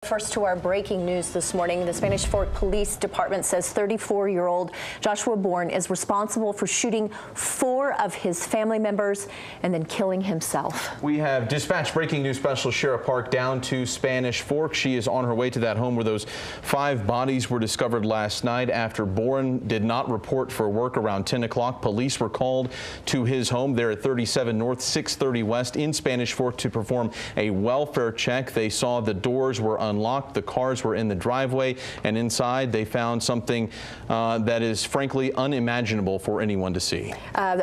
First to our breaking news this morning, the Spanish Fork Police Department says 34-year-old Joshua Bourne is responsible for shooting 4 of his family members and then killing himself. We have dispatch breaking news specialist Shara Park down to Spanish Fork. She is on her way to that home where those 5 bodies were discovered last night after Bourne did not report for work around 10 o'clock. Police were called to his home there at 37 North, 630 West in Spanish Fork to perform a welfare check. They saw the doors were unlocked, the cars were in the driveway, and inside they found something that is frankly unimaginable for anyone to see.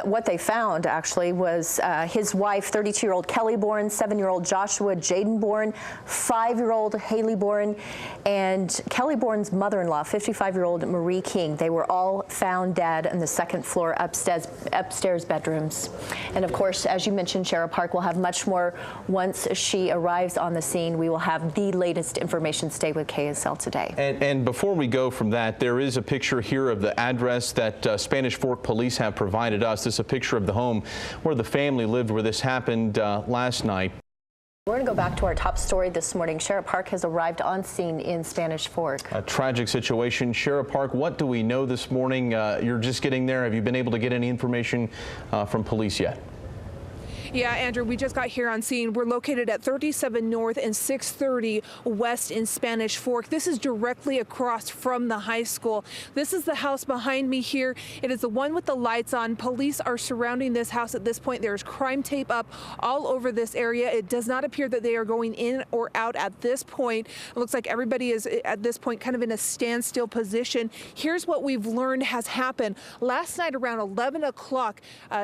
What they found actually was his wife, 32-year-old Kelly Bourne, 7-year-old Joshua Jaden Bourne, 5-year-old Haley Bourne, and Kelly Bourne's mother-in-law, 55-year-old Marie King. They were all found dead on the second floor upstairs bedrooms. And of course, as you mentioned, Shara Park will have much more once she arrives on the scene. We will have the latest information. Stay with KSL today. And before we go from that, there is a picture here of the address that Spanish Fork police have provided us. This is a picture of the home where the family lived where this happened last night. We're going to go back to our top story this morning. Shara Park has arrived on scene in Spanish Fork. A tragic situation. Shara Park, what do we know this morning? You're just getting there. Have you been able to get any information from police yet? Yeah, Andrew, we just got here on scene. We're located at 37 North and 630 West in Spanish Fork. This is directly across from the high school. This is the house behind me here. It is the one with the lights on. Police are surrounding this house at this point. There's crime tape up all over this area. It does not appear that they are going in or out at this point. It looks like everybody is at this point kind of in a standstill position. Here's what we've learned has happened. Last night around 11 o'clock,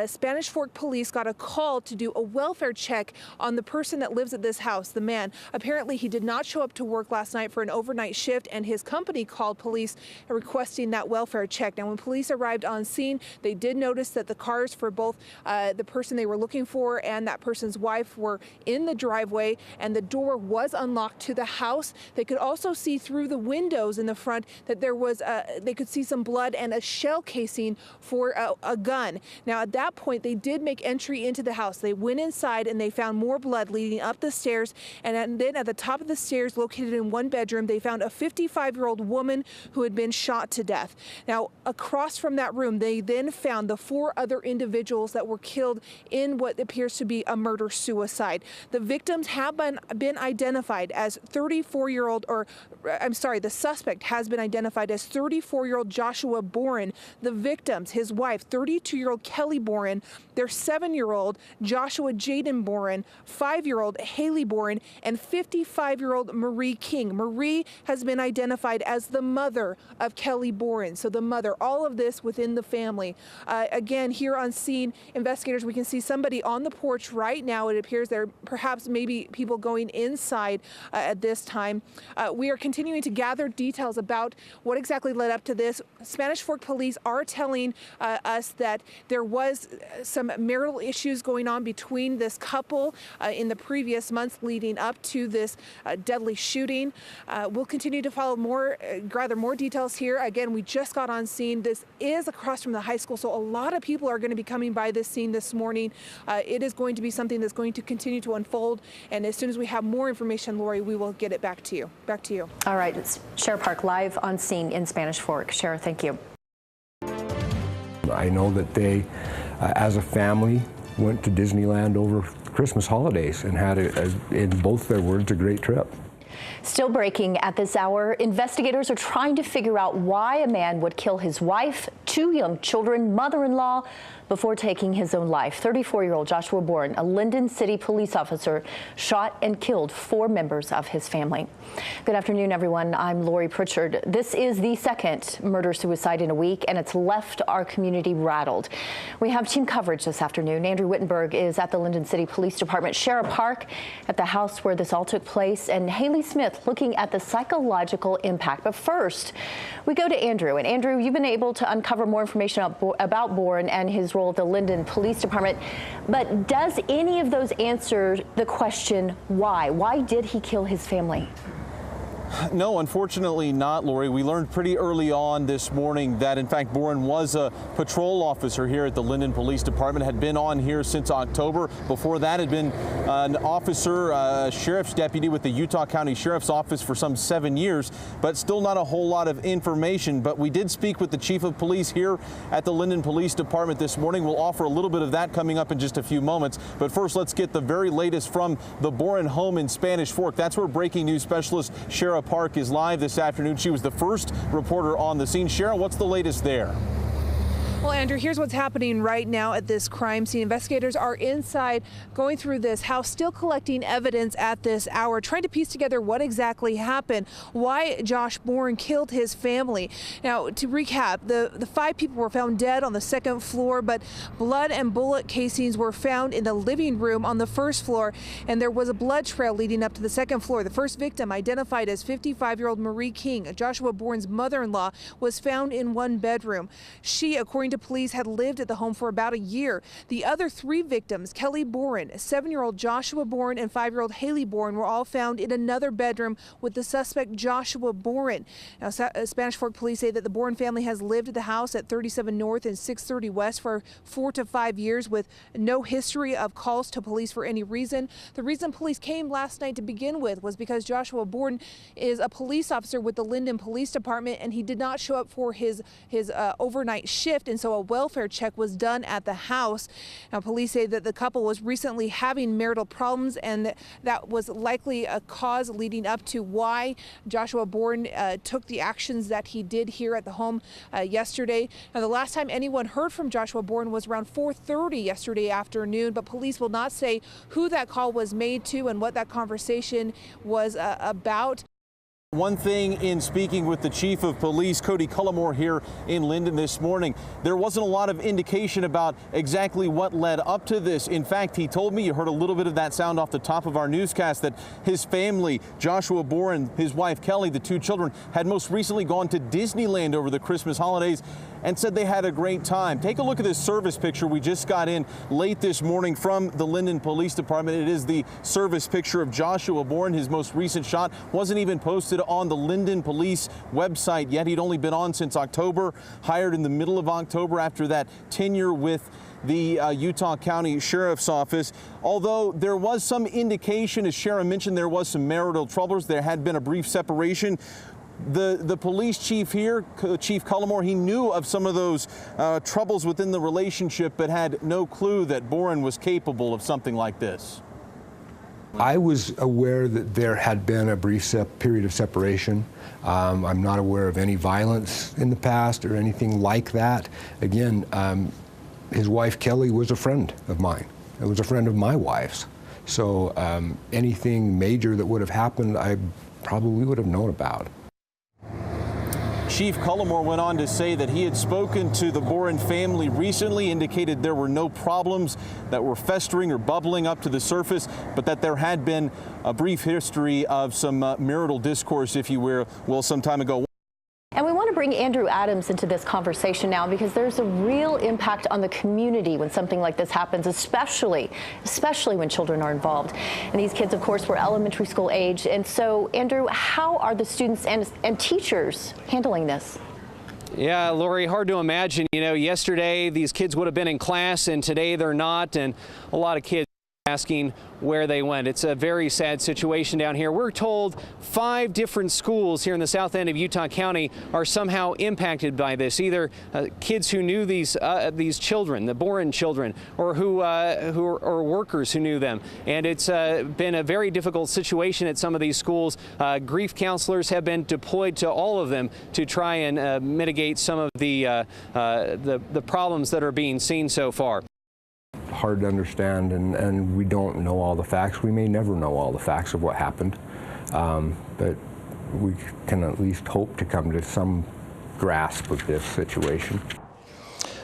Spanish Fork police got a call to do a welfare check on the person that lives at this house, the man. Apparently, he did not show up to work last night for an overnight shift, and his company called police requesting that welfare check. Now, when police arrived on scene, they did notice that the cars for both the person they were looking for and that person's wife were in the driveway, and the door was unlocked to the house. They could also see through the windows in the front that there was they could see some blood and a shell casing for a gun. Now, at that point, they did make entry into the house. They went inside and they found more blood leading up the stairs, and then at the top of the stairs, located in one bedroom, they found a 55-year-old woman who had been shot to death. Now, across from that room, they then found the 4 other individuals that were killed in what appears to be a murder-suicide. The victims have been identified as 34-year-old, or I'm sorry, the suspect has been identified as 34-year-old Joshua Bourne. The victims, his wife, 32-year-old Kelly Bourne, their 7-year-old Joshua Jaden Bourne, 5-year-old Haley Bourne, and 55-year-old Marie King. Marie has been identified as the mother of Kelly Bourne. So the mother, all of this within the family. Again, here on scene, investigators, we can see somebody on the porch right now. It appears there perhaps maybe people going inside at this time. We are continuing to gather details about what exactly led up to this. Spanish Fork police are telling us that there was some marital issues going on between this couple in the previous months leading up to this deadly shooting. We'll continue to follow gather more details here. Again, we just got on scene. This is across from the high school, so a lot of people are going to be coming by this scene this morning. It is going to be something that's going to continue to unfold, and as soon as we have more information, Lori, we will get it back to you. Back to you. All right, it's Shara Park live on scene in Spanish Fork. Shara, thank you. I know that they, as a family, went to Disneyland over Christmas holidays and had, in both their words, a great trip. Still breaking at this hour, investigators are trying to figure out why a man would kill his wife, 2 young children, mother-in-law, before taking his own life. 34-year-old Joshua Bourne, a Linden City police officer, shot and killed 4 members of his family. Good afternoon, everyone. I'm Lori Pritchard. This is the second murder-suicide in a week, and it's left our community rattled. We have team coverage this afternoon. Andrew Wittenberg is at the Linden City Police Department, Shara Park at the house where this all took place, and Haley Smith looking at the psychological impact. But first, we go to Andrew. And Andrew, you've been able to uncover more information about Bourne and his role at the Linden Police Department. But does any of those answer the question why? Why did he kill his family? No, unfortunately not, Lori. We learned pretty early on this morning that, in fact, Boren was a patrol officer here at the Linden Police Department, had been on here since October. Before that, had been an officer, a sheriff's deputy with the Utah County Sheriff's Office for some 7 years, but still not a whole lot of information. But we did speak with the chief of police here at the Linden Police Department this morning. We'll offer a little bit of that coming up in just a few moments. But first, let's get the very latest from the Boren home in Spanish Fork. That's where breaking news specialist Shara Park is live this afternoon. She was the first reporter on the scene. Shara, what's the latest there? Well, Andrew, here's what's happening right now at this crime scene. Investigators are inside going through this house, still collecting evidence at this hour, trying to piece together what exactly happened, why Josh Boren killed his family. Now, to recap, the 5 people were found dead on the 2nd floor, but blood and bullet casings were found in the living room on the 1st floor, and there was a blood trail leading up to the 2nd floor. The first victim, identified as 55-year-old Marie King, Joshua Boren's mother-in-law, was found in one bedroom. She, according to police, had lived at the home for about a year. The other 3 victims, Kelly Boren, 7-year-old Joshua Boren, and 5-year-old Haley Boren, were all found in another bedroom with the suspect Joshua Boren. Now, Spanish Fork police say that the Boren family has lived at the house at 37 North and 630 West for 4 to 5 years with no history of calls to police for any reason. The reason police came last night to begin with was because Joshua Boren is a police officer with the Linden Police Department, and he did not show up for his overnight shift, and so a welfare check was done at the house. Now, police say that the couple was recently having marital problems, and that was likely a cause leading up to why Joshua Boren took the actions that he did here at the home yesterday. Now, the last time anyone heard from Joshua Boren was around 4:30 yesterday afternoon, but police will not say who that call was made to and what that conversation was about. One thing in speaking with the chief of police, Cody Cullimore, here in Linden this morning, there wasn't a lot of indication about exactly what led up to this. In fact, he told me, you heard a little bit of that sound off the top of our newscast, that his family, Joshua Boren, his wife Kelly, the 2 children, had most recently gone to Disneyland over the Christmas holidays and said they had a great time. Take a look at this service picture we just got in late this morning from the Linden Police Department. It is the service picture of Joshua Boren. His most recent shot wasn't even posted on the Linden Police website yet. He'd only been on since October, hired in the middle of October after that tenure with the Utah County Sheriff's Office. Although there was some indication, as Shara mentioned, there was some marital troubles. There had been a brief separation. The police chief here, Chief Cullimore, he knew of some of those troubles within the relationship, but had no clue that Boren was capable of something like this. I was aware that there had been a brief period of separation. I'm not aware of any violence in the past or anything like that. Again, his wife Kelly was a friend of mine. It was a friend of my wife's. So anything major that would have happened, I probably would have known about. Chief Cullimore went on to say that he had spoken to the Boren family recently, indicated there were no problems that were festering or bubbling up to the surface, but that there had been a brief history of some marital discourse, if you will, some time ago. And we want to bring Andrew Adams into this conversation now because there's a real impact on the community when something like this happens, especially when children are involved. And these kids, of course, were elementary school age. And so, Andrew, how are the students and teachers handling this? Yeah, Lori, hard to imagine. You know, yesterday these kids would have been in class and today they're not. And a lot of kids asking where they went. It's a very sad situation down here. We're told 5 different schools here in the south end of Utah County are somehow impacted by this. Either kids who knew these children, the Boren children, or who are workers who knew them. And it's been a very difficult situation at some of these schools. Grief counselors have been deployed to all of them to try and mitigate some of the problems that are being seen so far. Hard to understand, and we don't know all the facts. We may never know all the facts of what happened, but we can at least hope to come to some grasp of this situation.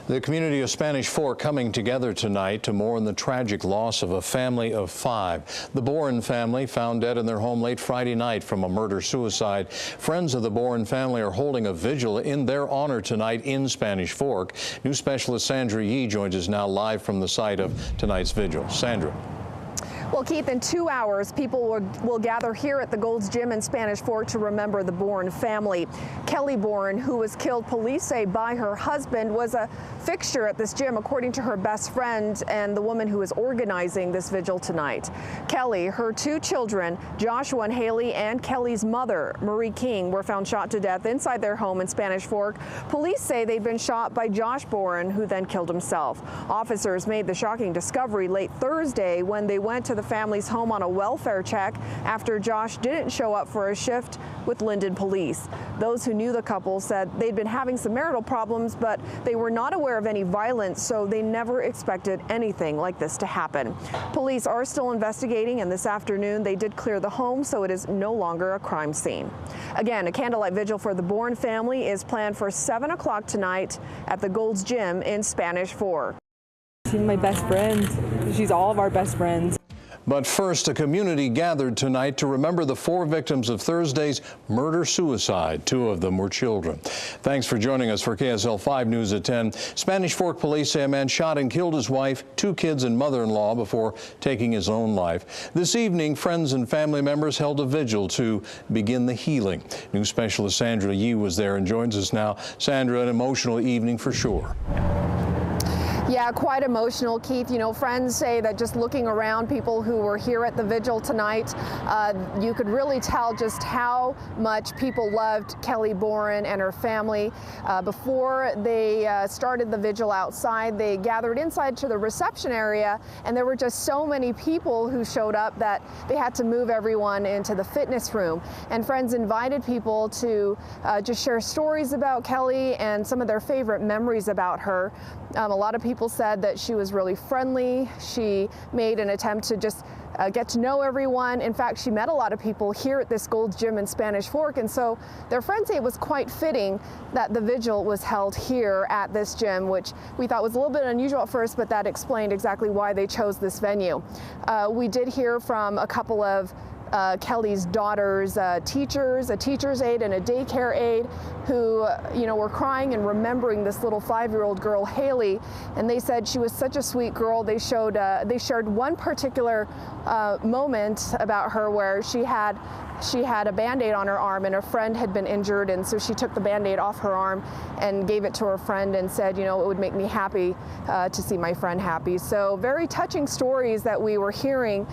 The community of Spanish Fork coming together tonight to mourn the tragic loss of a family of 5. The Boren family found dead in their home late Friday night from a murder-suicide. Friends of the Boren family are holding a vigil in their honor tonight in Spanish Fork. News specialist Sandra Yee joins us now live from the site of tonight's vigil. Sandra. Well, Keith, in 2 hours, people will gather here at the Gold's Gym in Spanish Fork to remember the Bourne family. Kelly Bourne, who was killed, police say, by her husband, was a fixture at this gym, according to her best friend and the woman who is organizing this vigil tonight. Kelly, her 2 children, Joshua and Haley, and Kelly's mother, Marie King, were found shot to death inside their home in Spanish Fork. Police say they'd been shot by Josh Bourne, who then killed himself. Officers made the shocking discovery late Thursday when they went to the family's home on a welfare check after Josh didn't show up for a shift with Linden Police. Those who knew the couple said they'd been having some marital problems, but they were not aware of any violence, so they never expected anything like this to happen. Police are still investigating, and this afternoon they did clear the home, so it is no longer a crime scene. Again, a candlelight vigil for the Bourne family is planned for 7 o'clock tonight at the Gold's Gym in Spanish Fork. She's my best friend. She's all of our best friends. But first, a community gathered tonight to remember the 4 victims of Thursday's murder-suicide. 2 of them were children. Thanks for joining us for KSL 5 News at 10. Spanish Fork police say a man shot and killed his wife, 2 kids, and mother-in-law before taking his own life. This evening, friends and family members held a vigil to begin the healing. News specialist Sandra Yee was there and joins us now. Sandra, an emotional evening for sure. Yeah, quite emotional, Keith. You know, friends say that just looking around, people who were here at the vigil tonight, you could really tell just how much people loved Kelly Bourne and her family. Before they started the vigil outside, they gathered inside to the reception area, and there were just so many people who showed up that they had to move everyone into the fitness room. And friends invited people to just share stories about Kelly and some of their favorite memories about her. A lot of people said that she was really friendly. She made an attempt to just get to know everyone. In fact, she met a lot of people here at this Gold's Gym in Spanish Fork, and so their friends say it was quite fitting that the vigil was held here at this gym, which we thought was a little bit unusual at first, but that explained exactly why they chose this venue. We did hear from a couple of Kelly's daughter's teachers, a teacher's aide and a daycare aide, who were crying and remembering this little 5-year-old girl, Haley, and they said she was such a sweet girl. They shared one particular moment about her where she had a Band-Aid on her arm, and a friend had been injured, and so she took the Band-Aid off her arm and gave it to her friend and said, it would make me happy to see my friend happy. So very touching stories that we were hearing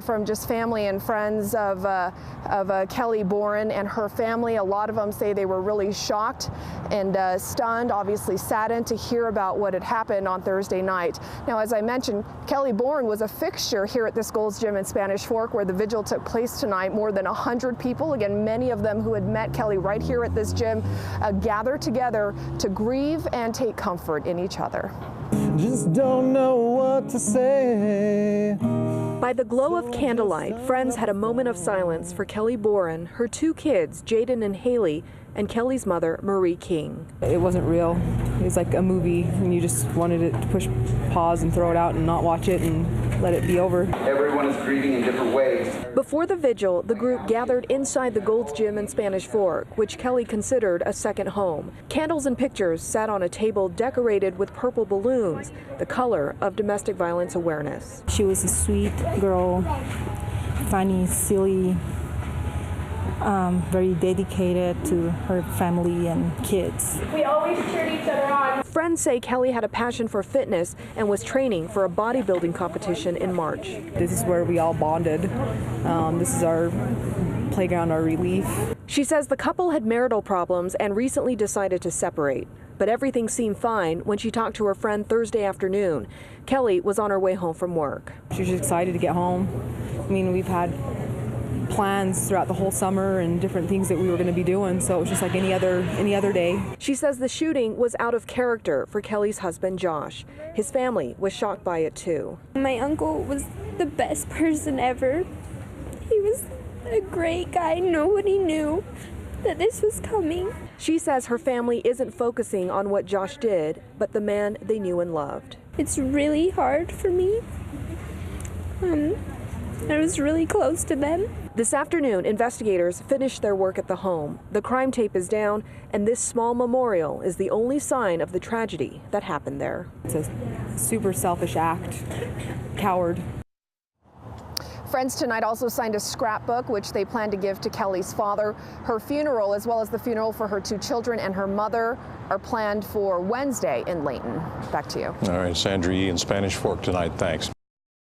from just family and friends of Kelly Bourne and her family. A lot of them say they were really shocked and stunned, obviously saddened to hear about what had happened on Thursday night. Now, as I mentioned, Kelly Bourne was a fixture here at this Gold's Gym in Spanish Fork, where the vigil took place tonight. More than 100 people, again, many of them who had met Kelly right here at this gym, gathered together to grieve and take comfort in each other. Just don't know what to say. By the glow of candlelight, friends had a moment of silence for Kelly Bourne, her 2 kids, Jaden and Haley, and Kelly's mother, Marie King. It wasn't real. It was like a movie, and you just wanted it to push pause and throw it out and not watch it and let it be over. Everyone is grieving in different ways. Before the vigil, the group gathered inside the Gold's Gym in Spanish Fork, which Kelly considered a second home. Candles and pictures sat on a table decorated with purple balloons, the color of domestic violence awareness. She was a sweet girl, funny, silly, very dedicated to her family and kids. We always cheered each other on. Friends say Kelly had a passion for fitness and was training for a bodybuilding competition in March. This is where we all bonded. This is our playground, our relief. She says the couple had marital problems and recently decided to separate. But everything seemed fine when she talked to her friend Thursday afternoon. Kelly was on her way home from work. She was excited to get home. I mean, we've had plans throughout the whole summer and different things that we were going to be doing, so it was just like any other day. She says the shooting was out of character for Kelly's husband, Josh. His family was shocked by it too. My uncle was the best person ever. He was a great guy. Nobody knew that this was coming. She says her family isn't focusing on what Josh did, but the man they knew and loved. It's really hard for me. I was really close to them. This afternoon, investigators finished their work at the home. The crime tape is down, and this small memorial is the only sign of the tragedy that happened there. It's a super selfish act. Coward. Friends tonight also signed a scrapbook, which they plan to give to Kelly's father. Her funeral, as well as the funeral for her 2 children and her mother, are planned for Wednesday in Layton. Back to you. All right, Sandra Yee in Spanish Fork tonight. Thanks.